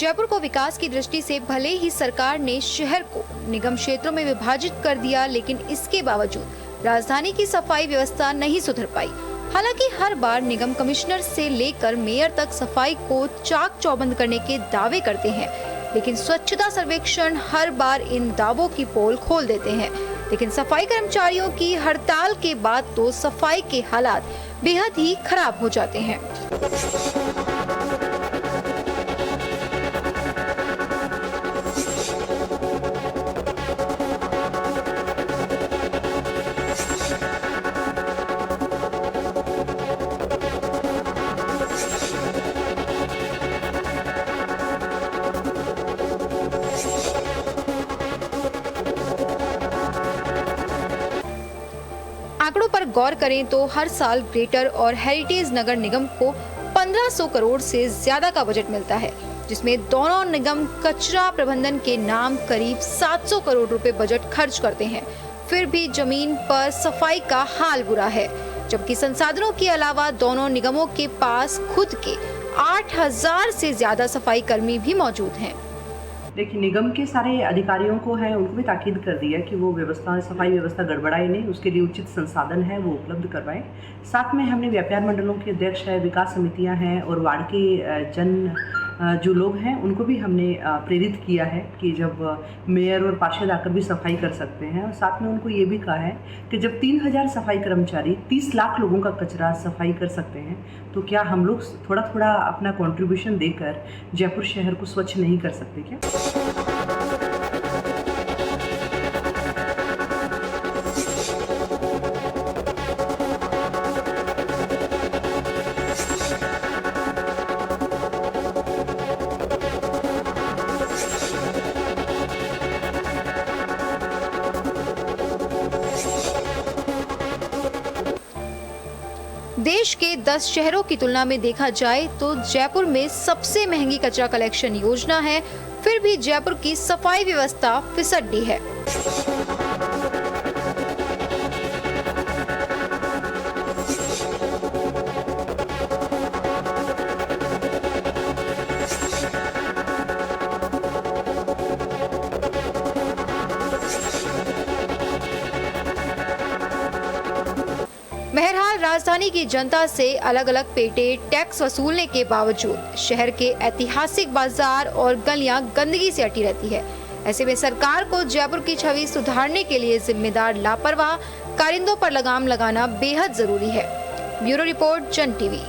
जयपुर को विकास की दृष्टि से भले ही सरकार ने शहर को निगम क्षेत्रों में विभाजित कर दिया, लेकिन इसके बावजूद राजधानी की सफाई व्यवस्था नहीं सुधर पाई। हालांकि हर बार निगम कमिश्नर से लेकर मेयर तक सफाई को चाक चौबंद करने के दावे करते हैं, लेकिन स्वच्छता सर्वेक्षण हर बार इन दावों की पोल खोल देते हैं। लेकिन सफाई कर्मचारियों की हड़ताल के बाद तो सफाई के हालात बेहद ही खराब हो जाते हैं। आंकड़ों पर गौर करें तो हर साल ग्रेटर और हेरिटेज नगर निगम को 1500 करोड़ से ज्यादा का बजट मिलता है, जिसमें दोनों निगम कचरा प्रबंधन के नाम करीब 700 करोड़ रुपए बजट खर्च करते हैं। फिर भी जमीन पर सफाई का हाल बुरा है, जबकि संसाधनों के अलावा दोनों निगमों के पास खुद के 8000 से ज्यादा सफाई कर्मी भी मौजूद हैं। देखिए, निगम के सारे अधिकारियों को है उनको भी ताकीद कर दिया कि वो व्यवस्था सफाई व्यवस्था गड़बड़ाए नहीं, उसके लिए उचित संसाधन है वो उपलब्ध करवाएं। साथ में हमने व्यापार मंडलों के अध्यक्ष है, विकास समितियां हैं और वार्ड के जन जो लोग हैं उनको भी हमने प्रेरित किया है कि जब मेयर और पार्षद आकर भी सफाई कर सकते हैं। और साथ में उनको ये भी कहा है कि जब 3000 सफाई कर्मचारी 30 लाख लोगों का कचरा सफाई कर सकते हैं, तो क्या हम लोग थोड़ा थोड़ा अपना कंट्रीब्यूशन देकर जयपुर शहर को स्वच्छ नहीं कर सकते क्या? देश के 10 शहरों की तुलना में देखा जाए तो जयपुर में सबसे महंगी कचरा कलेक्शन योजना है, फिर भी जयपुर की सफाई व्यवस्था फिसड्डी है। बहरहाल राजधानी की जनता से अलग अलग पेटे टैक्स वसूलने के बावजूद शहर के ऐतिहासिक बाजार और गलियां गंदगी से अटी रहती है। ऐसे में सरकार को जयपुर की छवि सुधारने के लिए जिम्मेदार लापरवाह कारिंदों पर लगाम लगाना बेहद जरूरी है। ब्यूरो रिपोर्ट, जन टीवी।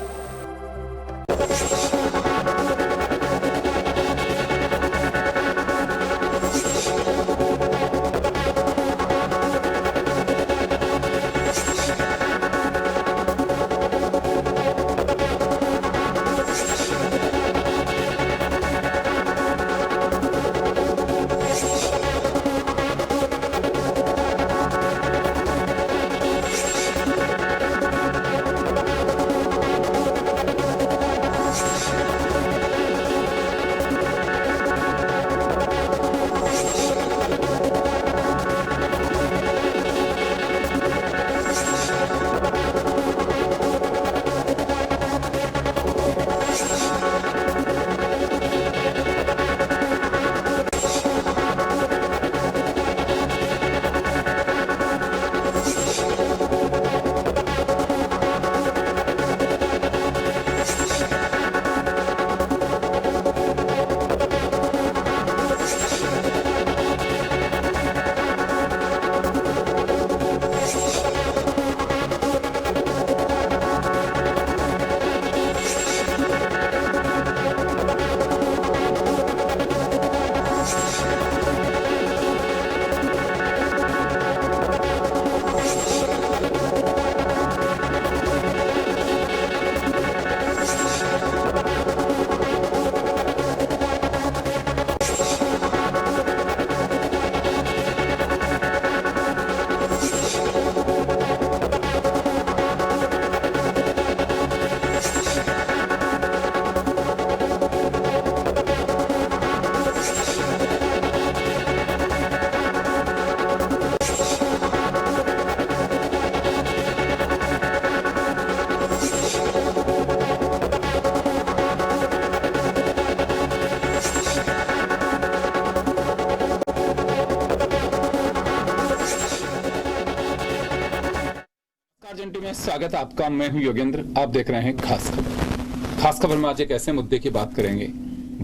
स्वागत है आपका। मैं हूं योगेंद्र, आप देख रहे हैं खास खबर। खास खबर में आज एक ऐसे मुद्दे की बात करेंगे।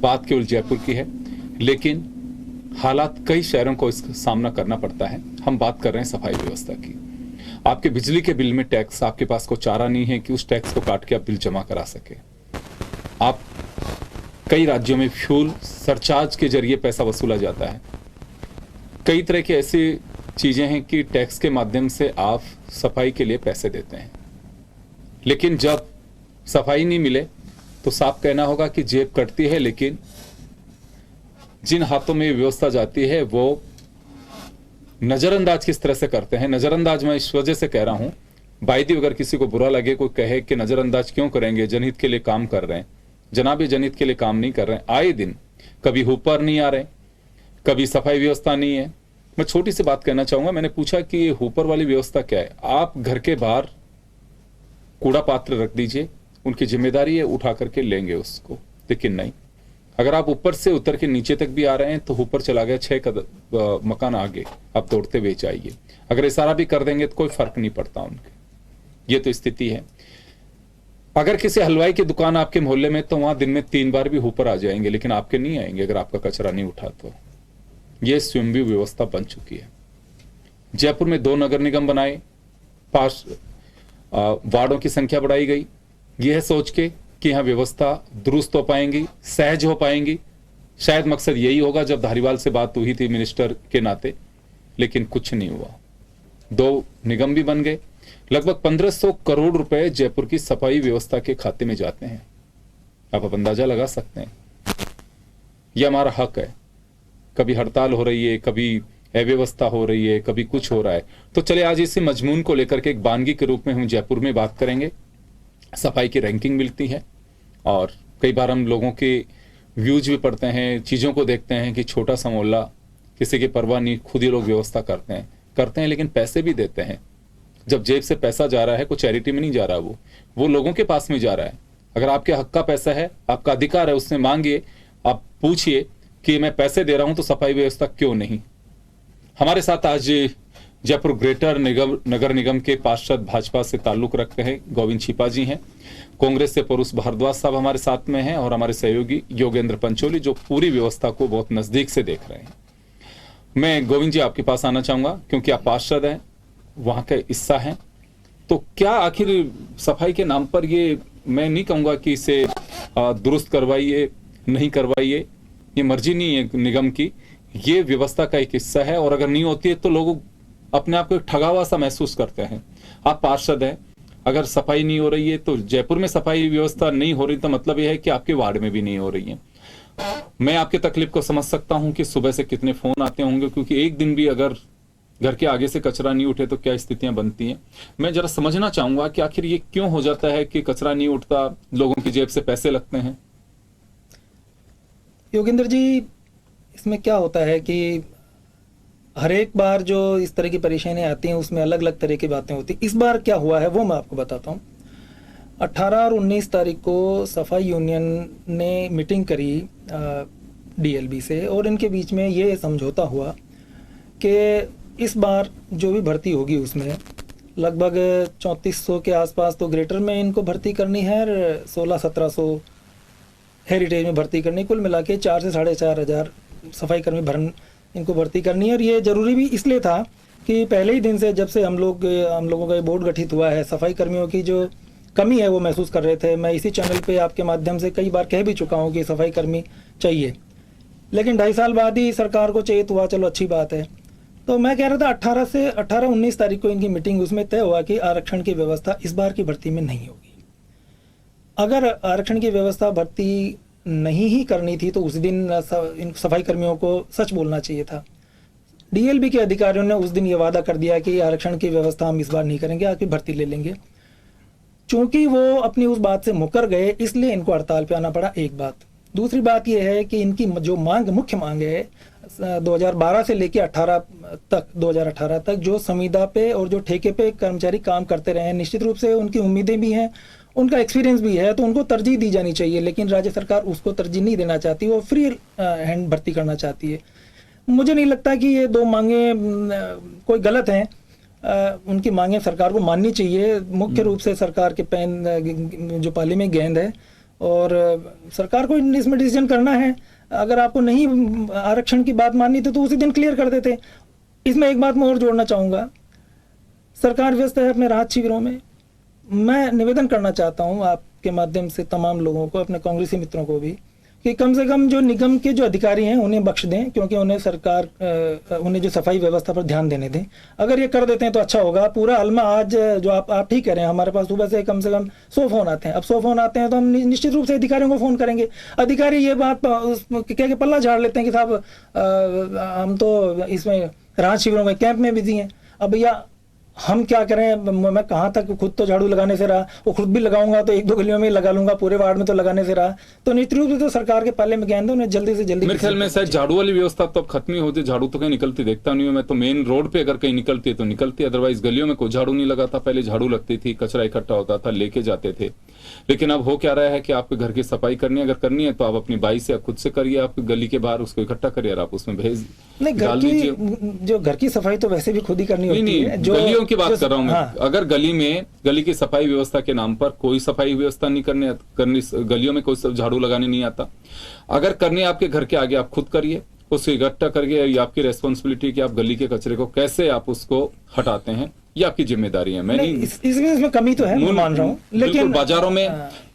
बात केवल जयपुर की है, लेकिन हालात कई शहरों को इसका सामना करना पड़ता है। हम बात कर रहे हैं सफाई व्यवस्था की। आपके बिजली के बिल में टैक्स, आपके पास कोई चारा नहीं है कि उस टैक्स को काट के आप बिल जमा करा सके। आप कई राज्यों में फ्यूल सरचार्ज के जरिए पैसा वसूला जाता है। कई तरह की ऐसी चीजें हैं कि टैक्स के माध्यम से आप सफाई के लिए पैसे देते हैं, लेकिन जब सफाई नहीं मिले तो साफ कहना होगा कि जेब कटती है। लेकिन जिन हाथों में व्यवस्था जाती है वो नजरअंदाज किस तरह से करते हैं। नजरअंदाज मैं इस वजह से कह रहा हूं, बायदी अगर किसी को बुरा लगे, कोई कहे कि नजरअंदाज क्यों करेंगे, जनहित के लिए काम कर रहे हैं। जनाब, ये जनहित के लिए काम नहीं कर रहे हैं। आए दिन कभी हुपर नहीं आ रहे, कभी सफाई व्यवस्था नहीं है। मैं छोटी सी बात कहना चाहूंगा। मैंने पूछा कि ये हुपर वाली व्यवस्था क्या है। आप घर के बाहर कूड़ा पात्र रख दीजिए, उनकी जिम्मेदारी है, उठा करके लेंगे उसको। लेकिन नहीं, अगर आप ऊपर से उतर के नीचे तक भी आ रहे हैं तो ऊपर चला गया 6 मकान आगे, आप दौड़ते हुए जाइए। अगर इशारा भी कर देंगे तो कोई फर्क नहीं पड़ता उनके। ये तो स्थिति है। अगर किसी हलवाई की दुकान आपके मोहल्ले में, तो वहां दिन में 3 बार भी ऊपर आ जाएंगे, लेकिन आपके नहीं आएंगे अगर आपका कचरा नहीं उठा तो। यह स्वयंभू व्यवस्था बन चुकी है। जयपुर में 2 नगर निगम बनाए, 5 वार्डों की संख्या बढ़ाई गई, यह सोच के कि यहां व्यवस्था दुरुस्त हो पाएंगी, सहज हो पाएंगी। शायद मकसद यही होगा। जब धारीवाल से बात हुई थी मिनिस्टर के नाते, लेकिन कुछ नहीं हुआ। 2 निगम भी बन गए। लगभग 1500 करोड़ रुपए जयपुर की सफाई व्यवस्था के खाते में जाते हैं। आप अंदाजा लगा सकते हैं। यह हमारा हक है। कभी हड़ताल हो रही है, कभी अव्यवस्था हो रही है, कभी कुछ हो रहा है। तो चले आज इसी मजमून को लेकर के एक वानगी के रूप में हम जयपुर में बात करेंगे। सफाई की रैंकिंग मिलती है और कई बार हम लोगों के व्यूज भी पढ़ते हैं, चीजों को देखते हैं कि छोटा सा मोहल्ला, किसी की परवाह नहीं, खुद ही लोग व्यवस्था करते हैं, लेकिन पैसे भी देते हैं। जब जेब से पैसा जा रहा है, कोई चैरिटी में नहीं जा रहा, वो लोगों के पास में जा रहा है। अगर आपके हक का पैसा है, आपका अधिकार है, उससे मांगिए, आप पूछिए कि मैं पैसे दे रहा हूं तो सफाई व्यवस्था क्यों नहीं। हमारे साथ आज जयपुर ग्रेटर नगर निगम के पार्षद, भाजपा से ताल्लुक रखते हैं, गोविंद छिपा जी हैं। कांग्रेस से परुष भारद्वाज साहब हमारे साथ में हैं, और हमारे सहयोगी योगेंद्र पंचोली, जो पूरी व्यवस्था को बहुत नजदीक से देख रहे हैं। मैं गोविंद जी आपके पास आना चाहूंगा, क्योंकि आप पार्षद हैं, वहां का हिस्सा हैं। तो क्या आखिर सफाई के नाम पर ये, मैं नहीं कहूंगा कि इसे दुरुस्त करवाइए, नहीं करवाइए, ये मर्जी नहीं है निगम की, ये व्यवस्था का एक हिस्सा है। और अगर नहीं होती है तो लोग अपने आप को ठगा हुआ सा महसूस करते हैं। आप पार्षद हैं, अगर सफाई नहीं हो रही है तो जयपुर में सफाई व्यवस्था नहीं हो रही, तो मतलब यह है कि आपके वार्ड में भी नहीं हो रही है। मैं आपके तकलीफ को समझ सकता हूं कि सुबह से कितने फोन आते होंगे, क्योंकि एक दिन भी अगर घर के आगे से कचरा नहीं उठे तो क्या स्थितियां बनती हैं। मैं जरा समझना चाहूंगा कि आखिर ये क्यों हो जाता है कि कचरा नहीं उठता, लोगों की जेब से पैसे लगते हैं। योगेंद्र जी, इसमें क्या होता है कि हर एक बार जो इस तरह की परेशानियां आती हैं उसमें अलग अलग तरह की बातें होती हैं। इस बार क्या हुआ है वो मैं आपको बताता हूँ। 18 और 19 तारीख को सफाई यूनियन ने मीटिंग करी डीएलबी से, और इनके बीच में ये समझौता हुआ कि इस बार जो भी भर्ती होगी उसमें लगभग 3400 के आसपास तो ग्रेटर में इनको भर्ती करनी है, और 1600-1700 हेरिटेज में भर्ती करनी, कुल मिला के 4 से 4,500 सफाई कर्मी इनको भर्ती करनी है। और ये ज़रूरी भी इसलिए था कि पहले ही दिन से, जब से हम लोगों का ये बोर्ड गठित हुआ है, सफाई कर्मियों की जो कमी है वो महसूस कर रहे थे। मैं इसी चैनल पे आपके माध्यम से कई बार कह भी चुका हूँ कि सफाई कर्मी चाहिए, लेकिन 2.5 साल बाद ही सरकार को चाहिए तो हुआ, चलो अच्छी बात है। तो मैं कह रहा था 18-19 तारीख को इनकी मीटिंग, उसमें तय हुआ कि आरक्षण की व्यवस्था इस बार की भर्ती में नहीं होगी। अगर आरक्षण की व्यवस्था भर्ती नहीं ही करनी थी तो उस दिन इन सफाई कर्मियों को सच बोलना चाहिए था। डीएलबी के अधिकारियों ने उस दिन ये वादा कर दिया कि आरक्षण की व्यवस्था हम इस बार नहीं करेंगे, आपकी भर्ती ले लेंगे। चूंकि वो अपनी उस बात से मुकर गए, इसलिए इनको हड़ताल पे आना पड़ा। एक बात। दूसरी बात यह है कि इनकी जो मुख्य मांग है 2012 से लेकर 2018 तक जो संविदा पे और जो ठेके पे कर्मचारी काम करते रहे हैं, निश्चित रूप से उनकी उम्मीदें भी हैं, उनका एक्सपीरियंस भी है, तो उनको तरजीह दी जानी चाहिए। लेकिन राज्य सरकार उसको तरजीह नहीं देना चाहती, वो फ्री हैंड भर्ती करना चाहती है। मुझे नहीं लगता कि ये 2 मांगे कोई गलत हैं। उनकी मांगे सरकार को माननी चाहिए। मुख्य रूप से सरकार के पेन जो पाले में गेंद है, और सरकार को इसमें डिसीजन करना है। अगर आपको नहीं आरक्षण की बात माननी थी तो उसी दिन क्लियर कर देते। इसमें एक बात मैं और जोड़ना चाहूँगा, सरकार व्यस्त है अपने राहत शिविरों में। मैं निवेदन करना चाहता हूँ आपके माध्यम से तमाम लोगों को, अपने कांग्रेसी मित्रों को भी, कि कम से कम जो निगम के जो अधिकारी हैं उन्हें बख्श दें, क्योंकि उन्हें सरकार उन्हें जो सफाई व्यवस्था पर ध्यान देने दें। अगर ये कर देते हैं तो अच्छा होगा। पूरा अलमा आज जो आप ठीक कह रहे हैं, हमारे पास सुबह से कम 100 फोन आते हैं। अब 100 फोन आते हैं तो हम निश्चित रूप से अधिकारियों को फोन करेंगे। अधिकारी ये बात कह के पल्ला झाड़ लेते हैं कि साहब हम तो इसमें राहत शिविरों में कैंप में बिजी हैं। अब भैया हम क्या करें, मैं कहाँ तक खुद तो झाड़ू लगाने से रहा, वो खुद भी लगाऊंगा तो 1-2 गलियों में लगा लूंगा, पूरे वार्ड में तो लगाने से रहा। तो निश्चित रूप से तो सरकार के पाले में गेंद है, उन्हें जल्दी से जल्दी। मेरे ख्याल में शायद झाड़ू वाली व्यवस्था तो अब खत्म ही होती। झाड़ू तो कहीं निकलती देखता नहीं हूँ मैं तो। मेन रोड पे अगर कहीं निकलती है तो निकलती, अदरवाइज गलियों में कोई झाड़ू नहीं लगाता। पहले झाड़ू लगती थी, कचरा इकट्ठा होता था, लेके जाते थे। लेकिन अब हो क्या रहा है कि आपके घर की सफाई करनी है, अगर करनी है तो आप अपनी बाइक से खुद से करिए, आप गली के बाहर उसको इकट्ठा करिए और आप उसमें भेज डाल दीजिए। जो घर की सफाई तो वैसे भी खुद ही करनी होती है। गलियों की बात कर रहा हूँ मैं। अगर गली की सफाई व्यवस्था के नाम पर कोई सफाई व्यवस्था नहीं करनी, गलियों में कोई झाड़ू लगाने नहीं आता, अगर करनी है आपके घर के आगे, आप खुद करिए, उसको इकट्ठा करिए। ये आपकी रेस्पॉन्सिबिलिटी कि आप गली के कचरे को कैसे आप उसको हटाते हैं, ये आपकी जिम्मेदारी है। मैं नहीं इसमें कमी तो है, मैं मान रहा हूँ, लेकिन बाजारों में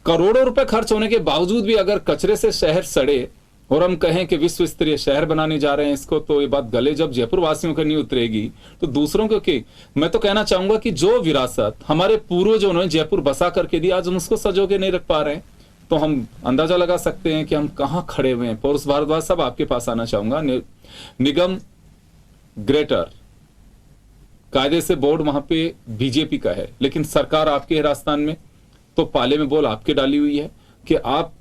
करोड़ों रुपए खर्च होने के बावजूद भी अगर कचरे से शहर सड़े और हम कहें कि विश्व स्तरीय शहर बनाने जा रहे हैं इसको, तो ये बात गले जब जयपुर वासियों को नहीं उतरेगी तो दूसरों को क्या। मैं तो कहना चाहूंगा कि जो विरासत हमारे पूर्वजों ने जयपुर बसा करके दी, आज हम उसको सजो के नहीं रख पा रहे हैं, तो हम अंदाजा लगा सकते हैं कि हम कहाँ खड़े हुए हैं। पौरुष भारद्वाज साहब, आपके पास आना चाहूंगा। निगम ग्रेटर कायदे से बोर्ड वहां पे बीजेपी का है, लेकिन सरकार आपके है राजस्थान में, तो पाले में बोल आपके डाली हुई है कि आप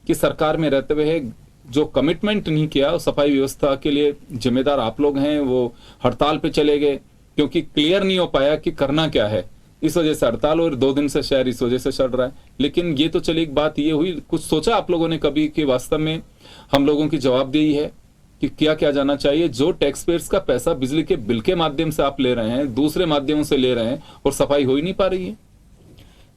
की सरकार में रहते हुए जो कमिटमेंट नहीं किया उस सफाई व्यवस्था के लिए जिम्मेदार आप लोग हैं। वो हड़ताल पे चले गए क्योंकि क्लियर नहीं हो पाया कि करना क्या है, इस वजह से हड़ताल, और 2 दिन से शहर इस वजह से चल रहा है। लेकिन ये तो चलिए, एक बात ये हुई, कुछ सोचा आप लोगों ने कभी कि वास्तव में हम लोगों की जवाबदेही है कि क्या क्या जाना चाहिए। जो टैक्स पेयर्स का पैसा बिजली के बिल के माध्यम से आप ले रहे हैं, दूसरे माध्यमों से ले रहे हैं, और सफाई हो ही नहीं पा रही है।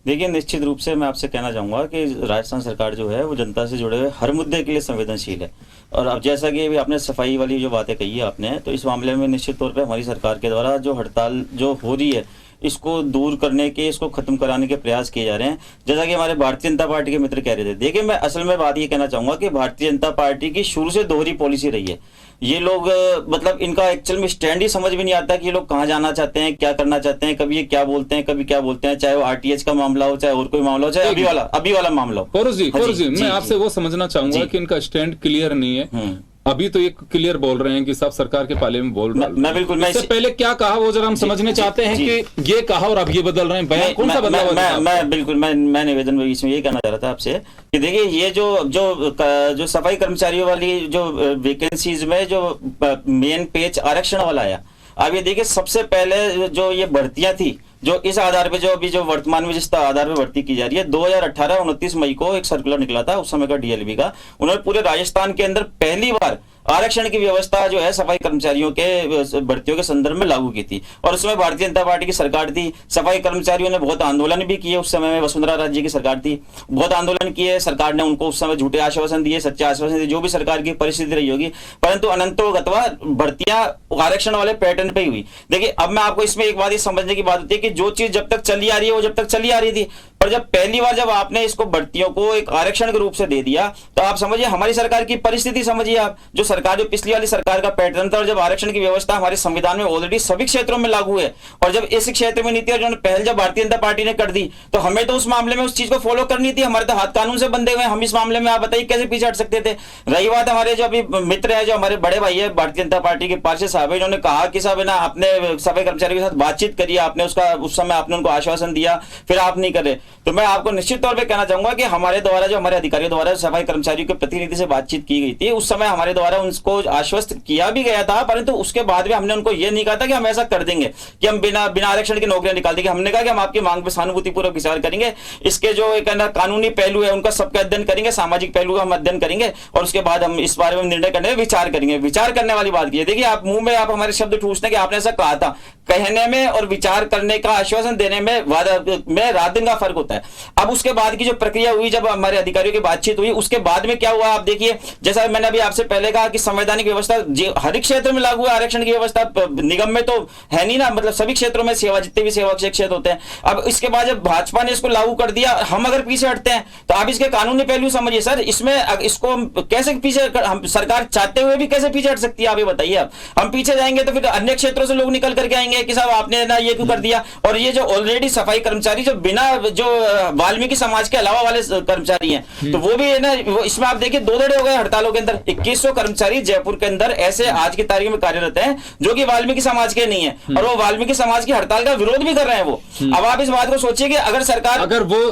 देखिए, निश्चित रूप से मैं आपसे कहना चाहूँगा कि राजस्थान सरकार जो है वो जनता से जुड़े हुए हर मुद्दे के लिए संवेदनशील है। और अब जैसा कि आपने सफाई वाली जो बातें कही है आपने, तो इस मामले में निश्चित तौर पे हमारी सरकार के द्वारा जो हड़ताल जो हो रही है, इसको दूर करने के, इसको खत्म कराने के प्रयास किए जा रहे हैं। जैसा कि हमारे भारतीय जनता पार्टी के मित्र कह रहे थे, देखिए मैं असल में बात ये कहना चाहूँगा कि भारतीय जनता पार्टी की शुरू से दोहरी पॉलिसी रही है। ये लोग मतलब इनका एक्चुअल में स्टैंड ही समझ भी नहीं आता कि ये लोग कहाँ जाना चाहते हैं, क्या करना चाहते हैं, कभी ये क्या बोलते हैं, कभी क्या बोलते हैं, चाहे वो आरटीएच का मामला हो, चाहे और कोई मामला हो, चाहे अभी वाला मामला हो। पौरुष जी, मैं आपसे वो समझना चाहूंगा कि इनका स्टैंड क्लियर नहीं है। अभी तो ये क्लियर बोल रहे हैं कि सब सरकार के पाले में बोल रहे हैं। मैं बिल्कुल, इससे पहले क्या कहा वो जरा हम समझने चाहते हैं कि ये कहा और अब ये बदल रहे हैं, बयान कौन सा बदला हुआ है? मैं बिल्कुल, मैं निवेदन में इसमें ये कहना चाह रहा था आपसे कि देखिए, ये जो सफाई कर्मचारियों वाली जो वैकेंसीज में जो मेन पेज आरक्षण वाला आया, अब ये देखिए, सबसे पहले जो ये भर्तियां थी, जो इस आधार पे जो वर्तमान में जिस आधार पे भर्ती की जा रही है, 2018 29 मई को एक सर्कुलर निकला था उस समय का डीएलबी का। उन्होंने पूरे राजस्थान के अंदर पहली बार आरक्षण की व्यवस्था जो है सफाई कर्मचारियों के भर्तियों के संदर्भ में लागू की थी। और उसमें भारतीय जनता पार्टी की सरकार थी। सफाई कर्मचारियों ने बहुत आंदोलन भी किए उस समय में, वसुंधरा राज्य की सरकार थी, बहुत आंदोलन किए। सरकार ने उनको उस समय झूठे आश्वासन दिए, सच्चे आश्वासन दिए, जो भी सरकार की परिस्थिति रही होगी, परंतु अनंतो गत्वा भर्तियां आरक्षण वाले पैटर्न पे ही हुई। देखिए, अब मैं आपको इसमें एक बात ये समझने की बात होती है कि जो चीज जब तक चली आ रही है वो जब तक चली आ रही थी, पर जब पहली बार जब आपने इसको भर्तियों को एक आरक्षण के रूप से दे दिया, तो आप समझिए हमारी सरकार की परिस्थिति समझिए आप। जो सरकार, जो पिछली वाली सरकार का पैटर्न था, और जब आरक्षण की व्यवस्था हमारे संविधान में ऑलरेडी सभी क्षेत्रों में लागू है, और जब इस क्षेत्र में नीति आयोग पहल जब भारतीय जनता पार्टी ने कर दी, तो हमें तो उस मामले में उस चीज को फॉलो करनी थी। हमारे तो हाथ कानून से बंधे हुए, हम इस मामले में आप बताइए कैसे पीछे हट सकते थे। रही बात हमारे जो अभी मित्र है, जो हमारे बड़े भाई है भारतीय जनता पार्टी के पार्षद साहब, इन्होंने कहा कि साहब ना, आपने सफाई कर्मचारियों के साथ बातचीत करिए, आपने उसका उस समय आपने उनको आश्वासन दिया, फिर आप नहीं कर रहे। तो मैं आपको निश्चित तौर पे कहना चाहूंगा कि हमारे द्वारा जो हमारे अधिकारियों द्वारा सफाई कर्मचारियों के प्रतिनिधि से बातचीत की गई थी, उस समय हमारे द्वारा उनको आश्वस्त किया भी गया था, परंतु उसके बाद भी हमने उनको यह नहीं कहा था कि हम ऐसा कर देंगे कि हम बिना आरक्षण की नौकरियां निकाल देंगे। हमने कहा कि हम आपकी मांग पर सहानुभूतिपूर्वक विचार करेंगे, इसके जो एक कानूनी पहलू है उनका सबका अध्ययन करेंगे, सामाजिक पहलू का हम अध्ययन करेंगे और उसके बाद हम इस बारे में निर्णय करने में विचार करेंगे। विचार करने वाली बात की है, देखिए आप मुंह में आप हमारे शब्द ठूसते हैं कि आपने ऐसा कहा था, कहने में और विचार करने का आश्वासन देने में रात दिन का फर्क होता है। अब उसके बाद की जो प्रक्रिया हुई, जब हमारे अधिकारियों की बातचीत हुई, उसके बाद में क्या हुआ आप देखिए, जैसा मैंने अभी आपसे पहले कहा कि संवैधानिक व्यवस्था हर एक क्षेत्र में लागू है, आरक्षण की व्यवस्था निगम में तो है नहीं ना, मतलब सभी क्षेत्रों में सेवा, जितने भी सेवा क्षेत्र होते हैं। अब इसके बाद जब भाजपा ने इसको लागू कर दिया, हम अगर पीछे हटते हैं तो आप इसके कानूनी पहलू समझिए सर, इसमें इसको कैसे पीछे, हम सरकार चाहते हुए भी कैसे पीछे हट सकती है आप ये बताइए। अब हम पीछे जाएंगे तो फिर अन्य क्षेत्रों से लोग निकल करके आएंगे कि साहब आपने ना ये क्यों कर दिया। और ये जो ऑलरेडी सफाई कर्मचारी जो बिना जो वाल्मीकि समाज के अलावा वाले कर्मचारी हैं, तो वो भी है ना, इसमें आप देखिए 2 दड़े हो गए हड़तालों के अंदर। 2100 कर्मचारी जयपुर के अंदर ऐसे आज की तारीख में कार्यरत हैं जो कि वाल्मीकि समाज के नहीं है और वो वाल्मीकि समाज की हड़ताल का विरोध भी कर रहे हैं वो। अब आप इस बात को सोचिए कि अगर सरकार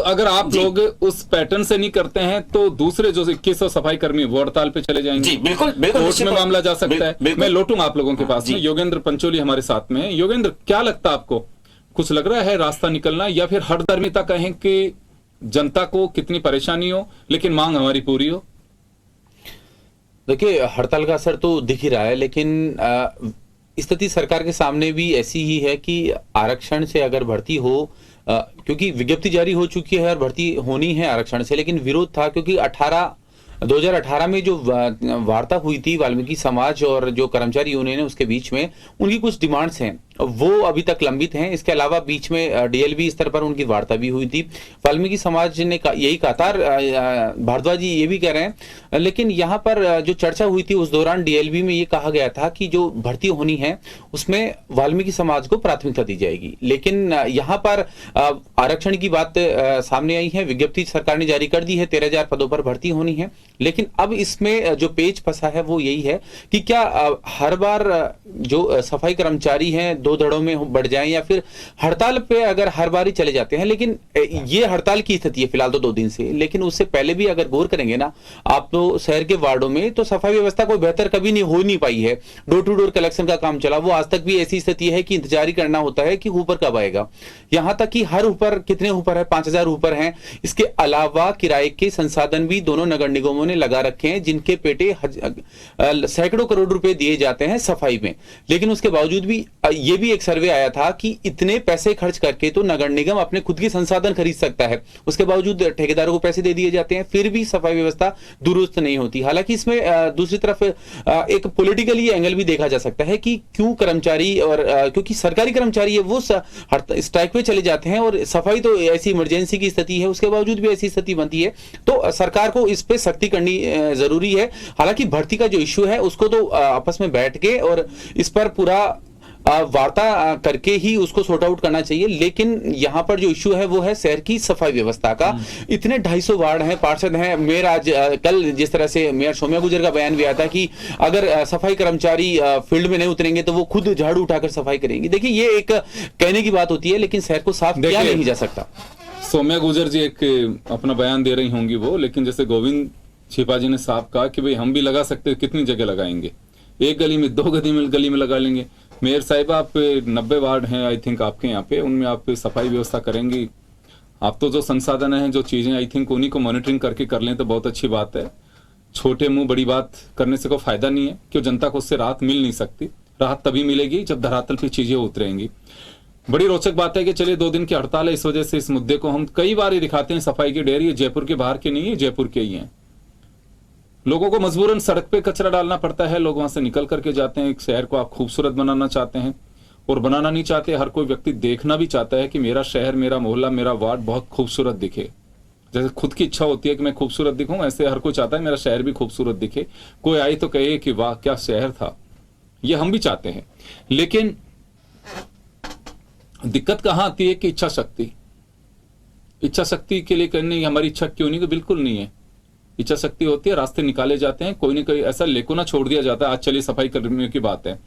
अगर आप लोग उस पैटर्न से नहीं करते हैं तो दूसरे जो 2100 सफाई कर्मी वो हड़ताल पे चले जाएंगे। जी बिल्कुल बिल्कुल, कोर्ट में मामला जा सकता है। मैं लौटूंगा आप लोगों के पास में। योगेंद्र पंचोली हमारे साथ में है। योगेंद्र, क्या लगता है आपको, कुछ लग रहा है रास्ता निकलना, या फिर हठधर्मिता कहें कि जनता को कितनी परेशानी हो लेकिन मांग हमारी पूरी हो? देखिए, हड़ताल का असर तो दिख ही रहा है, लेकिन स्थिति सरकार के सामने भी ऐसी ही है कि आरक्षण से अगर भर्ती हो, क्योंकि विज्ञप्ति जारी हो चुकी है और भर्ती होनी है आरक्षण से, लेकिन विरोध था क्योंकि 2018 में जो वार्ता हुई थी वाल्मीकि समाज और जो कर्मचारी यूनियन है उसके बीच में, उनकी कुछ डिमांड्स हैं वो अभी तक लंबित हैं। इसके अलावा बीच में डीएलबी स्तर पर उनकी वार्ता भी हुई थी। वाल्मीकि समाज ने यही कहा था, भारद्वाज जी ये भी कह रहे हैं, लेकिन यहाँ पर जो चर्चा हुई थी उस दौरान डीएलबी में ये कहा गया था कि जो भर्ती होनी है उसमें वाल्मीकि समाज को प्राथमिकता दी जाएगी। लेकिन यहाँ पर आरक्षण की बात सामने आई है, विज्ञप्ति सरकार ने जारी कर दी है, 13,000 पदों पर भर्ती होनी है। लेकिन अब इसमें जो पेच फंसा है वो यही है कि क्या हर बार जो सफाई कर्मचारी हैं 2 धड़ों में बढ़ जाएं या फिर हड़ताल पे अगर हर बार ही चले जाते हैं। लेकिन ये हड़ताल की स्थिति है फिलहाल तो 2 दिन से, लेकिन उससे पहले भी अगर गौर करेंगे ना आप तो शहर के वार्डों में तो सफाई व्यवस्था कोई बेहतर कभी नहीं पाई है। डोर टू डोर कलेक्शन का काम चला, वो आज तक भी ऐसी स्थिति है कि इंतजार ही करना होता है कि ऊपर कब आएगा। यहां तक कि हर ऊपर कितने ऊपर है, 5,000 ऊपर हैं। इसके अलावा किराए के संसाधन भी दोनों नगर निगमों ने लगा रखे हैं जिनके पेटे सैकड़ों करोड़ रुपए दिए जाते हैं सफाई में। लेकिन उसके बावजूद भी ये भी एक सर्वे आया था कि इतने पैसे खर्च करके तो नगर निगम अपने खुद के संसाधन खरीद सकता है, उसके बावजूद ठेकेदारों को पैसे दे दिए जाते हैं, फिर भी सफाई व्यवस्था दुरुस्त नहीं होती। हालांकि इसमें दूसरी तरफ एक पॉलिटिकली एंगल भी देखा जा सकता है कि क्यों कर्मचारी और क्योंकि सरकारी कर्मचारी है वो स्ट्राइक पे चले जाते हैं और सफाई तो ऐसी इमरजेंसी की स्थिति है, उसके बावजूद भी ऐसी स्थिति बनती है। तो सरकार को इस पे सख्ती करनी जरूरी है। हालांकि भर्ती का जो इश्यू है उसको तो आपस में बैठ के और इस पर पूरा वार्ता करके ही उसको सॉर्ट आउट करना चाहिए। लेकिन यहाँ पर जो इश्यू है वो है शहर की सफाई व्यवस्था का। इतने 250 वार्ड हैं, पार्षद हैं, मेयर आज कल जिस तरह से मेयर सौम्या गुर्जर का बयान भी आया था कि अगर सफाई कर्मचारी फील्ड में नहीं उतरेंगे तो वो खुद झाड़ू उठाकर सफाई करेंगी। देखिए ये एक कहने की बात होती है, लेकिन शहर को साफ किया नहीं जा सकता। सौम्या गुर्जर जी एक अपना बयान दे रही होंगी वो, लेकिन जैसे गोविंद छिपा जी ने साफ कहा कि भाई हम भी लगा सकते हैं, कितनी जगह लगाएंगे, एक गली में 2 गली में लगा लेंगे। मेयर साहिब आप 90 वार्ड हैं आई थिंक आपके यहाँ पे, उनमें आप सफाई व्यवस्था करेंगी। आप तो जो संसाधन हैं जो चीजें आई थिंक उन्हीं को मॉनिटरिंग करके कर लें तो बहुत अच्छी बात है। छोटे मुंह बड़ी बात करने से कोई फायदा नहीं है, क्यों जनता को उससे राहत मिल नहीं सकती। राहत तभी मिलेगी जब धरातल पे चीजें उतरेंगी। बड़ी रोचक बात है कि चलिए 2 दिन की हड़ताल है, इस वजह से इस मुद्दे को हम कई बार ही दिखाते हैं। सफाई की ढेर ये जयपुर के बाहर के नहीं है, जयपुर के ही हैं। लोगों को मजबूरन सड़क पे कचरा डालना पड़ता है, लोग वहां से निकल करके जाते हैं। एक शहर को आप खूबसूरत बनाना चाहते हैं और बनाना नहीं चाहते, हर कोई व्यक्ति देखना भी चाहता है कि मेरा शहर, मेरा मोहल्ला, मेरा वार्ड बहुत खूबसूरत दिखे। जैसे खुद की इच्छा होती है कि मैं खूबसूरत दिखूं, ऐसे हर कोई चाहता है मेरा शहर भी खूबसूरत दिखे, कोई आए तो कहे कि वाह क्या शहर था। ये हम भी चाहते हैं, लेकिन दिक्कत कहां आती है कि इच्छा शक्ति के लिए करने हमारी इच्छा क्यों नहीं, बिल्कुल नहीं है। इच्छा शक्ति होती है, रास्ते निकाले जाते हैं, कोई ना कोई ऐसा लेको ना छोड़ दिया जाता है। आज चलिए सफाई कर्मियों की बात है,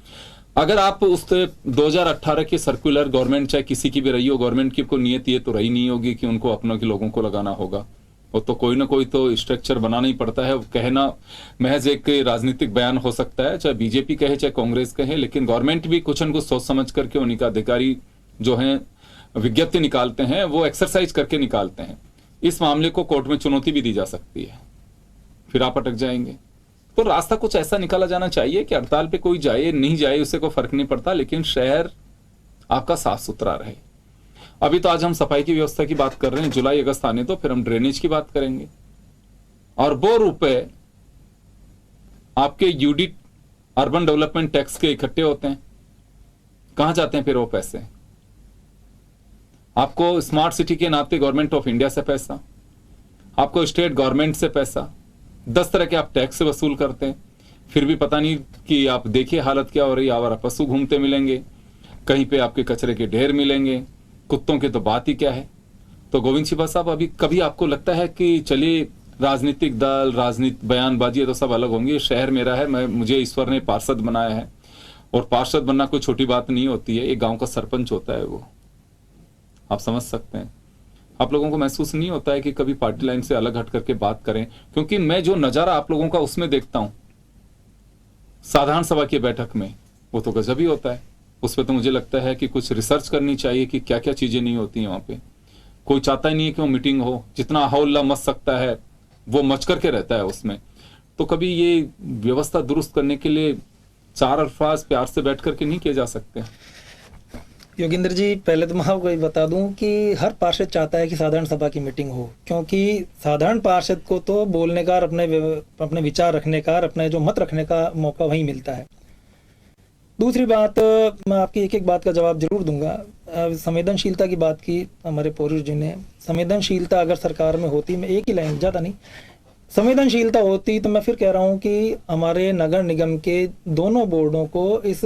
अगर आप उस 2018 के सर्कुलर, गवर्नमेंट चाहे किसी की भी रही हो, गवर्नमेंट की कोई नियत ये तो रही नहीं होगी कि उनको अपनों के लोगों को लगाना होगा। वो तो कोई ना कोई तो स्ट्रक्चर बनाना ही पड़ता है। कहना महज एक राजनीतिक बयान हो सकता है, चाहे बीजेपी कहे चाहे कांग्रेस कहे, लेकिन गवर्नमेंट भी कुछ न कुछ सोच समझ करके उन्हीं का अधिकारी जो हैं विज्ञप्ति निकालते हैं, वो एक्सरसाइज करके निकालते हैं। इस मामले को कोर्ट में चुनौती भी दी जा सकती है, फिर आप अटक जाएंगे। तो रास्ता कुछ ऐसा निकाला जाना चाहिए कि हड़ताल पे कोई जाए नहीं जाए उससे कोई फर्क नहीं पड़ता, लेकिन शहर आपका साफ सुथरा रहे। अभी तो आज हम सफाई की व्यवस्था की बात कर रहे हैं, जुलाई अगस्त आने तो फिर हम ड्रेनेज की बात करेंगे। और वो रुपए आपके यूडी अर्बन डेवलपमेंट टैक्स के इकट्ठे होते हैं, कहां जाते हैं फिर वो पैसे? आपको स्मार्ट सिटी के नाते गवर्नमेंट ऑफ इंडिया से पैसा, आपको स्टेट गवर्नमेंट से पैसा, 10 तरह के आप टैक्स से वसूल करते हैं, फिर भी पता नहीं कि आप देखिए हालत क्या हो रही है। आवारा पशु घूमते मिलेंगे, कहीं पे आपके कचरे के ढेर मिलेंगे, कुत्तों की तो बात ही क्या है। तो गोविंद शिवा साहब, अभी कभी आपको लगता है कि चलिए राजनीतिक दल, राजनीतिक बयानबाजी तो सब अलग होंगे, शहर मेरा है, मुझे ईश्वर ने पार्षद बनाया है, और पार्षद बनना कोई छोटी बात नहीं होती है, एक गांव का सरपंच होता है वो, आप समझ सकते हैं। आप लोगों को महसूस नहीं होता है कि कभी पार्टी लाइन से अलग हट करके बात करें? क्योंकि मैं जो नजारा आप लोगों का उसमें देखता हूं साधारण सभा की बैठक में, वो तो गजब ही होता है। उस पर तो मुझे लगता है कि कुछ रिसर्च करनी चाहिए कि क्या क्या चीजें नहीं होती हैं वहां पे। कोई चाहता ही नहीं है कि वो मीटिंग हो, जितना हौला मच सकता है वो मच करके रहता है उसमें। तो कभी ये व्यवस्था दुरुस्त करने के लिए 4 अल्फाज प्यार से बैठ करके नहीं किए जा सकते? योगेंद्र जी, पहले तो मैं आपको ये बता दूं कि हर पार्षद चाहता है कि साधारण सभा की मीटिंग हो, क्योंकि साधारण पार्षद को तो बोलने का, अपने विचार रखने का, अपने जो मत रखने का मौका वहीं मिलता है। दूसरी बात, मैं आपकी एक एक बात का जवाब जरूर दूंगा। संवेदनशीलता की बात की हमारे पूर्वज जी ने। संवेदनशीलता अगर सरकार में होती, मैं एक ही लाइन, ज़्यादा नहीं, संवेदनशीलता होती तो मैं फिर कह रहा हूँ कि हमारे नगर निगम के दोनों बोर्डों को इस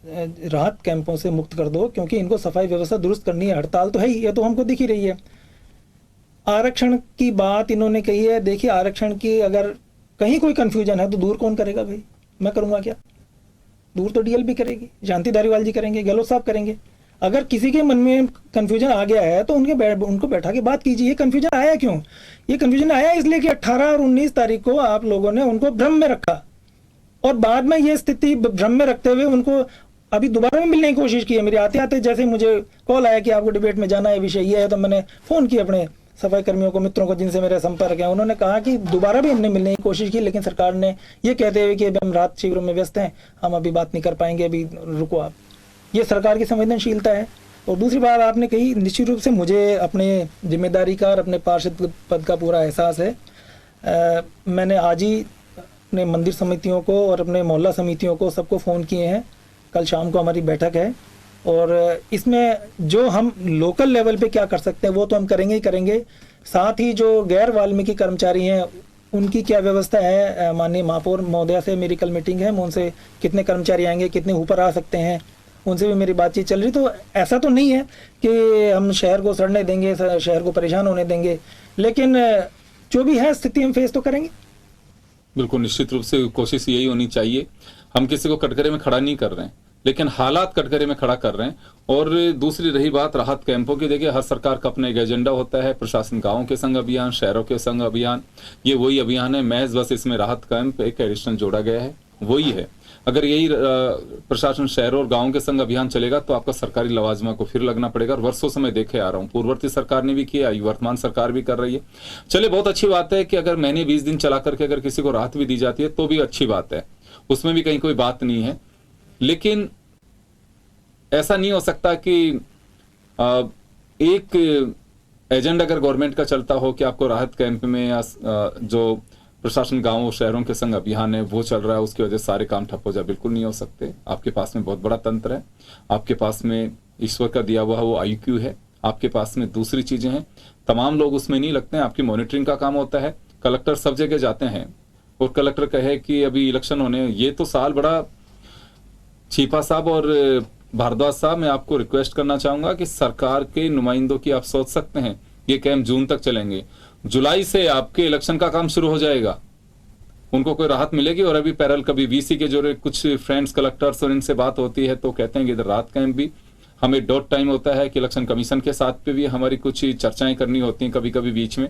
राहत कैंपों से मुक्त कर दो, क्योंकि इनको सफाई व्यवस्था दुरुस्त करनी है। हड़ताल तो है ही, ये तो हमको दिख ही रही है। आरक्षण की बात इन्होंने कही है। देखिए, आरक्षण की अगर कहीं कोई कंफ्यूजन है तो दूर कौन करेगा भाई? मैं करूंगा क्या? दूर तो डीएल भी करेगी, शांति धारीवाल जी करेंगे, गहलोत साहब करेंगे। अगर किसी के मन में कंफ्यूजन आ गया है तो उनको बैठा के बात कीजिए। ये कंफ्यूजन आया क्यों? ये कंफ्यूजन आया इसलिए कि 18 और 19 तारीख को आप लोगों ने उनको भ्रम में रखा, और बाद में ये स्थिति भ्रम में रखते हुए उनको अभी दोबारा में मिलने की कोशिश की है। मेरे आते आते जैसे मुझे कॉल आया कि आपको डिबेट में जाना है, विषय ये है, तो मैंने फ़ोन किया अपने सफाई कर्मियों को, मित्रों को जिनसे मेरा संपर्क है। उन्होंने कहा कि दोबारा भी हमने मिलने की कोशिश की, लेकिन सरकार ने ये कहते हुए कि अभी हम राहत शिविरों में व्यस्त हैं, हम अभी बात नहीं कर पाएंगे, अभी रुको आप। ये सरकार की संवेदनशीलता है। और दूसरी बात आपने कही, निश्चित रूप से मुझे अपने जिम्मेदारी का और अपने पार्षद पद का पूरा एहसास है। मैंने आज ही अपने मंदिर समितियों को और अपने मोहल्ला समितियों को सबको फ़ोन किए हैं। कल शाम को हमारी बैठक है, और इसमें जो हम लोकल लेवल पे क्या कर सकते हैं वो तो हम करेंगे ही करेंगे। साथ ही जो गैर वाल्मीकि कर्मचारी हैं उनकी क्या व्यवस्था है, माननीय महापौर महोदया से मेरी कल मीटिंग है, मैं उनसे कितने कर्मचारी आएंगे, कितने ऊपर आ सकते हैं, उनसे भी मेरी बातचीत चल रही। तो ऐसा तो नहीं है कि हम शहर को सड़ने देंगे, शहर को परेशान होने देंगे, लेकिन जो भी है स्थिति हम फेस तो करेंगे। बिल्कुल, निश्चित रूप से कोशिश यही होनी चाहिए। हम किसी को कटघरे में खड़ा नहीं कर रहे हैं, लेकिन हालात कटघरे में खड़ा कर रहे हैं। और दूसरी रही बात राहत कैंपों की, देखिए हर सरकार का अपना एक एजेंडा होता है। प्रशासन गांवों के संग अभियान, शहरों के संग अभियान, ये वही अभियान है। महज बस इसमें राहत कैंप एक एडिशनल जोड़ा गया है, वही है। अगर यही प्रशासन शहरों और गांवों के संग अभियान चलेगा तो आपका सरकारी लवाजमा को फिर लगना पड़ेगा। और वर्षों से मैं देखे आ रहा हूं, पूर्ववर्ती सरकार ने भी किया, वर्तमान सरकार भी कर रही है। चलिए, बहुत अच्छी बात है कि अगर महीने 20 दिन चला करके अगर किसी को राहत भी दी जाती है तो भी अच्छी बात है, उसमें भी कहीं कोई बात नहीं है। लेकिन ऐसा नहीं हो सकता कि एक एजेंडा अगर गवर्नमेंट का चलता हो कि आपको राहत कैंप में या जो प्रशासन गांवों शहरों के संग अभियान है वो चल रहा है, उसकी वजह से सारे काम ठप हो जाए। बिल्कुल नहीं हो सकते। आपके पास में बहुत बड़ा तंत्र है, आपके पास में ईश्वर का दिया हुआ वो IQ है, आपके पास में दूसरी चीजें हैं। तमाम लोग उसमें नहीं लगते हैं, आपकी मॉनिटरिंग का काम होता है। कलेक्टर सब जगह जाते हैं और कलेक्टर कहे कि अभी इलेक्शन होने, ये तो साल बड़ा। छिपा साहब और भारद्वाज साहब, मैं आपको रिक्वेस्ट करना चाहूंगा कि सरकार के नुमाइंदों की आप सोच सकते हैं ये कैंप जून तक चलेंगे, जुलाई से आपके इलेक्शन का काम शुरू हो जाएगा। उनको कोई राहत मिलेगी। और अभी पैरल कभी वीसी के जो कुछ फ्रेंड्स कलेक्टर्स और इनसे बात होती है तो कहते हैं कि इधर रात कैंप भी हमें डॉट टाइम होता है कि इलेक्शन कमीशन के साथ पे भी हमारी कुछ चर्चाएं करनी होती हैं कभी कभी बीच में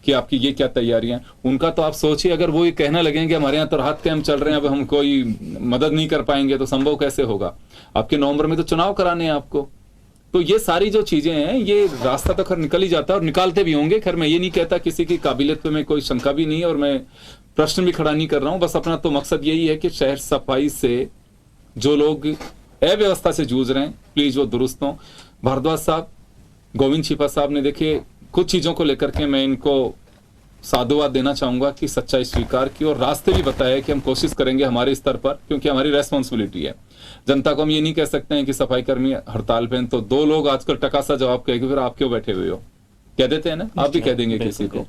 कि आपकी ये क्या तैयारियां। उनका तो आप सोचिए, अगर वो ये कहना लगेंगे हमारे यहाँ तो राहत कैंप चल रहे हैं, अब हम कोई मदद नहीं कर पाएंगे तो संभव कैसे होगा। आपके नवंबर में तो चुनाव कराने हैं आपको। तो ये सारी जो चीजें हैं, ये रास्ता तो खैर निकल ही जाता है और निकालते भी होंगे। खैर मैं ये नहीं कहता, किसी की काबिलियत पे मैं कोई शंका भी नहीं है और मैं प्रश्न भी खड़ा नहीं कर रहा हूं। बस अपना तो मकसद यही है कि शहर सफाई से जो लोग अव्यवस्था से जूझ रहे हैं प्लीज वो दुरुस्त हों। भारद्वाज साहब, गोविंद छिपा साहब ने देखिए कुछ चीजों को लेकर के मैं इनको साधुवाद देना चाहूंगा कि सच्चाई स्वीकार की और रास्ते भी बताया कि हम कोशिश करेंगे हमारे स्तर पर, क्योंकि हमारी रेस्पॉन्सिबिलिटी है। जनता को हम ये नहीं कह सकते हैं कि सफाई कर्मी हड़ताल पे हैं तो 2 लोग आजकल टकासा जवाब कहेंगे फिर आप क्यों बैठे हुए हो, कह देते हैं ना, आप भी कह देंगे किसी को।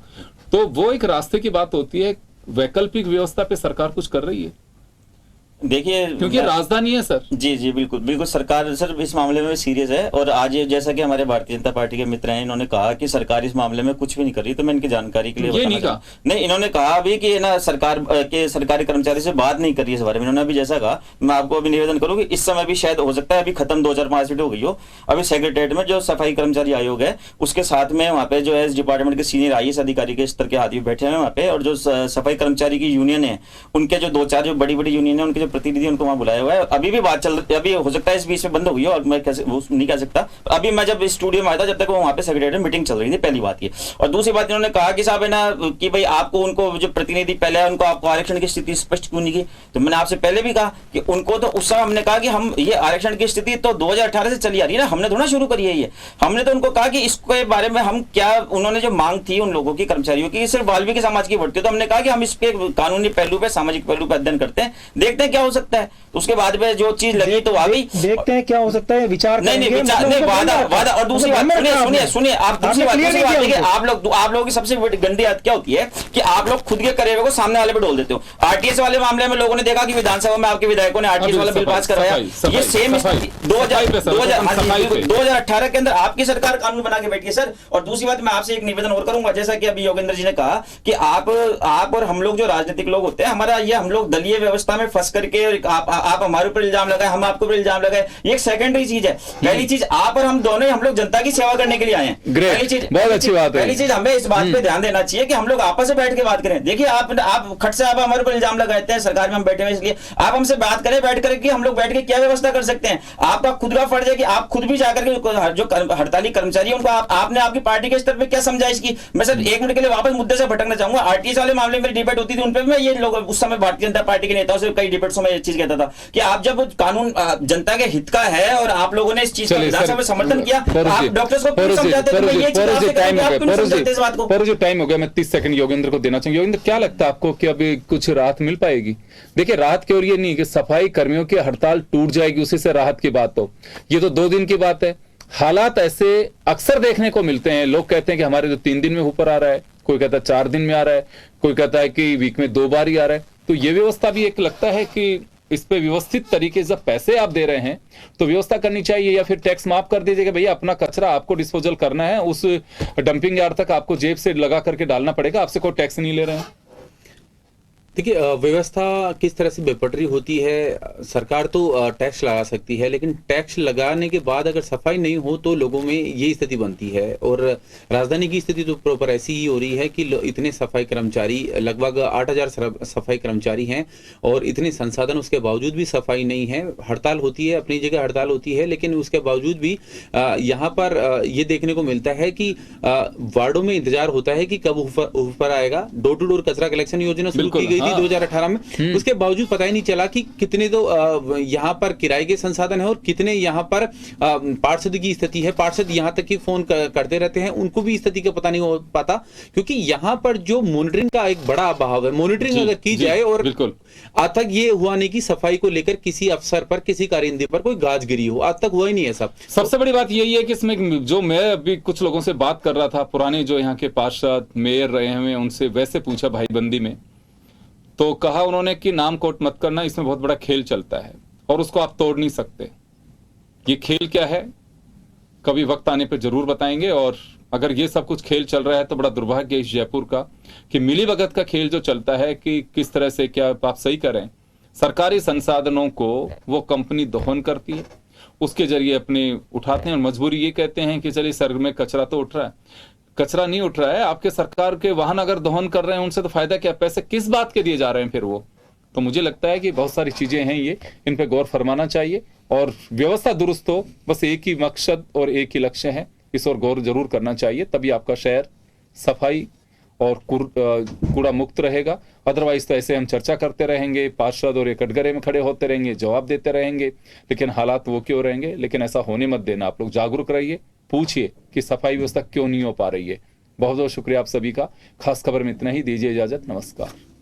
तो वो एक रास्ते की बात होती है। वैकल्पिक व्यवस्था पे सरकार कुछ कर रही है, देखिए क्योंकि राजधानी है सर। जी जी बिल्कुल बिल्कुल, सरकार सर इस मामले में सीरियस है। और आज जैसा कि हमारे भारतीय जनता पार्टी के मित्र हैं, इन्होंने कहा कि सरकार इस मामले में कुछ भी नहीं कर रही, तो मैं इनकी जानकारी के लिए ये बताना नहीं कहा। नहीं, इन्होंने कहा अभी कि ना सरकार के सरकारी कर्मचारी से बात नहीं कर रही है इस बारे में। इन्होंने अभी जैसा कहा, मैं आपको अभी निवेदन करूँ कि इस समय भी शायद हो सकता है अभी खत्म 2005 सीट हो गई हो, अभी सेक्रेटरीट में जो सफाई कर्मचारी आयोग है उसके साथ में वहाँ पे जो है डिपार्टमेंट के सीनियर IAS अधिकारी के स्तर के आदमी बैठे हैं वहाँ पे, और जो सफाई कर्मचारी की यूनियन है उनके जो 2-4 जो बड़ी बड़ी यूनियन है उनके जो प्रतिनिधि उनको वहाँ बुलाया हुआ है। अभी भी बात चल रही है, अभी हो सकता है इस बीच में बंद हो गई हो और मैं कैसे वो नहीं कह सकता। अभी मैं जब स्टूडियो में आया था जब तक वो वहाँ पे सेक्रेटरी मीटिंग चल रही थी, पहली बात ये। और दूसरी बात इन्होंने कहा कि साहब है ना कि भाई आपको उनको जो प्रतिनिधि पहले है उनको आपको आरक्षण की स्थिति स्पष्ट क्यों नहीं की। तो मैंने आपसे पहले भी कहा कि उनको तो उस समय हमने कहा कि हम ये आरक्षण की स्थिति तो 2018 से चली आ रही है ना, हमने थोड़ा शुरू करी है ये। हमने तो उनको कहा कि इसके बारे में हम क्या, उन्होंने जो मांग थी उन लोगों की कर्मचारियों की सिर्फ वाल्मीकि समाज की बढ़ती है, तो हमने कहा कि हम इसके कानूनी पहलू पे सामाजिक पहलू पे अध्ययन करते हैं, देखते हैं क्या हो सकता है। उसके बाद में जो चीज लगी तो आ गई, देखते हैं क्या हो सकता है, विचार नहीं नहीं करेंगे, विचार मतलब नहीं, उसका वादा। और दूसरी बात सुनिए आप दूसरी बात देखिए, आप लोगों की सबसे गंदी आदत क्या होती है कि आप लोग खुद के करे हुए को सामने वाले पे डोल देते हो। आरटीएस वाले मामले में लोगों ने देखा कि विधानसभा में आपके विधायकों ने आरटीएस वाला बिल पास करवाया, ये सेम स्थिति 2018 के अंदर आपकी सरकार कानून बना के बैठी है सर। और दूसरी बात मैं आपसे एक निवेदन और करूंगा, जैसा कि अभी योगेंद्र जी ने कहा कि आप और हम लोग जो राजनीतिक लोग होते हैं, हमारा ये हम लोग दलीय व्यवस्था में फंस करके आप हमारे ऊपर इल्जाम लगाए, हम आपके ऊपर इल्जाम लगाए, ये एक सेकेंडरी चीज है। पहली चीज आप और हम दोनों हम लोग जनता की सेवा करने के लिए आए हैं। पहली चीज बहुत अच्छी बात है। पहली चीज हमें इस बात पे ध्यान देना चाहिए कि हम लोग आपस में बैठ के बात करें। देखिए आप खट से आप हमारे ऊपर इल्जाम लगाते हैं, सरकार में हम बैठे हुए इसलिए आप हमसे बात करें, बैठ करके हम लोग बैठ के क्या व्यवस्था कर सकते हैं। आपका खुद का फर्ज है कि आप खुद भी जाकर के जो हड़ताली कर्मचारी है उनको आपने आपकी पार्टी के स्तर पे क्या समझा इसकी। मैं सर 1 मिनट के लिए वापस मुद्दे से भटकना चाहूंगा। आरटीएस वाले मामले में डिबेट होती थी, उन पे मैं ये लोग उस समय भारतीय जनता पार्टी के नेताओं से कई डिबेट्स में ये चीज कहता था कि आप जब कानून जनता के हित का है और आप लोगों ने इस चीज का विधानसभा में समर्थन किया, आप डॉक्टर्स को क्यों समझाते हैं? ये चीज आपसे करेंगे, आप क्यों नहीं समझाते इस बात को? पर जो टाइम हो गया, मैं 30 सेकंड योगेंद्र को देना चाहूंगा। योगेंद्र, क्या लगता है आपको कि अभी कुछ राहत मिल पाएगी? देखिए, राहत केवल ये नहीं कि सफाई कर्मियों की हड़ताल टूट जाएगी उसी से राहत की बात हो, ये तो 2 दिन की बात है। हालात ऐसे अक्सर देखने को मिलते हैं। लोग कहते हैं कि हमारे तो 3 दिन में ऊपर आ रहा है, कोई कहता है 4 दिन में आ रहा है, कोई कहता है कि वीक में 2 बार ही आ रहा है। तो ये व्यवस्था भी एक लगता है कि इस पे व्यवस्थित तरीके से पैसे आप दे रहे हैं तो व्यवस्था करनी चाहिए, या फिर टैक्स माफ कर दीजिएगा भैया, अपना कचरा आपको डिस्पोजल करना है, उस डंपिंग यार्ड तक आपको जेब से लगा करके डालना पड़ेगा, आपसे कोई टैक्स नहीं ले रहे हैं। देखिए, व्यवस्था किस तरह से बेपटरी होती है। सरकार तो टैक्स लगा सकती है, लेकिन टैक्स लगाने के बाद अगर सफाई नहीं हो तो लोगों में ये स्थिति बनती है। और राजधानी की स्थिति तो प्रॉपर ऐसी ही हो रही है कि इतने सफाई कर्मचारी, लगभग 8000 सफाई कर्मचारी हैं और इतने संसाधन, उसके बावजूद भी सफाई नहीं है। हड़ताल होती है, अपनी जगह हड़ताल होती है, लेकिन उसके बावजूद भी यहाँ पर ये देखने को मिलता है कि वार्डों में इंतजार होता है कि कब ऊपर आएगा। डोर टू डोर कचरा कलेक्शन योजना शुरू की गई 2018 में, उसके बावजूद पता ही नहीं चला कि कितने तो यहाँ पर किराए के संसाधन है और कितने यहाँ पर पार्षद की स्थिति है। पार्षद यहाँ तक कि फोन करते रहते हैं, उनको भी स्थिति का पता नहीं हो पाता, क्योंकि यहाँ पर जो मॉनिटरिंग का एक बड़ा अभाव है। मॉनिटरिंग अगर की जाए, और आज तक ये हुआ नहीं कि सफाई को लेकर किसी अफसर पर, किसी कारिंदे पर कोई गाजगिरी हो, आज तक हुआ ही नहीं है। सबसे बड़ी बात यही है कि इसमें जो मैं अभी कुछ लोगों से बात कर रहा था, पुराने जो यहाँ के पार्षद मेयर रहे हैं, उनसे वैसे पूछा भाईबंदी में, तो कहा उन्होंने कि नाम कोट मत करना, इसमें बहुत बड़ा खेल चलता है और उसको आप तोड़ नहीं सकते। ये खेल क्या है कभी वक्त आने पे जरूर बताएंगे, और अगर ये सब कुछ खेल चल रहा है तो बड़ा दुर्भाग्य है इस जयपुर का कि मिलीभगत का खेल जो चलता है कि किस तरह से, क्या आप सही करें, सरकारी संसाधनों को वो कंपनी दोहन करती है, उसके जरिए अपने उठाते हैं और मजबूरी ये कहते हैं कि चलिए सर में कचरा तो उठ रहा है। कचरा नहीं उठ रहा है, आपके सरकार के वाहन अगर दोहन कर रहे हैं उनसे तो फायदा क्या, पैसे किस बात के दिए जा रहे हैं फिर वो। तो मुझे लगता है कि बहुत सारी चीजें हैं ये, इन पे गौर फरमाना चाहिए और व्यवस्था दुरुस्त हो, बस एक ही मकसद और एक ही लक्ष्य है, इस और गौर जरूर करना चाहिए, तभी आपका शहर सफाई और कूड़ा मुक्त रहेगा। अदरवाइज तो ऐसे हम चर्चा करते रहेंगे, पार्षद और ये कटघरे में खड़े होते रहेंगे, जवाब देते रहेंगे, लेकिन हालात वो क्यों रहेंगे। लेकिन ऐसा होने मत देना, आप लोग जागरूक रहिए, पूछिए कि सफाई व्यवस्था क्यों नहीं हो पा रही है। बहुत बहुत शुक्रिया आप सभी का। खास खबर में इतना ही, दीजिए इजाजत, नमस्कार।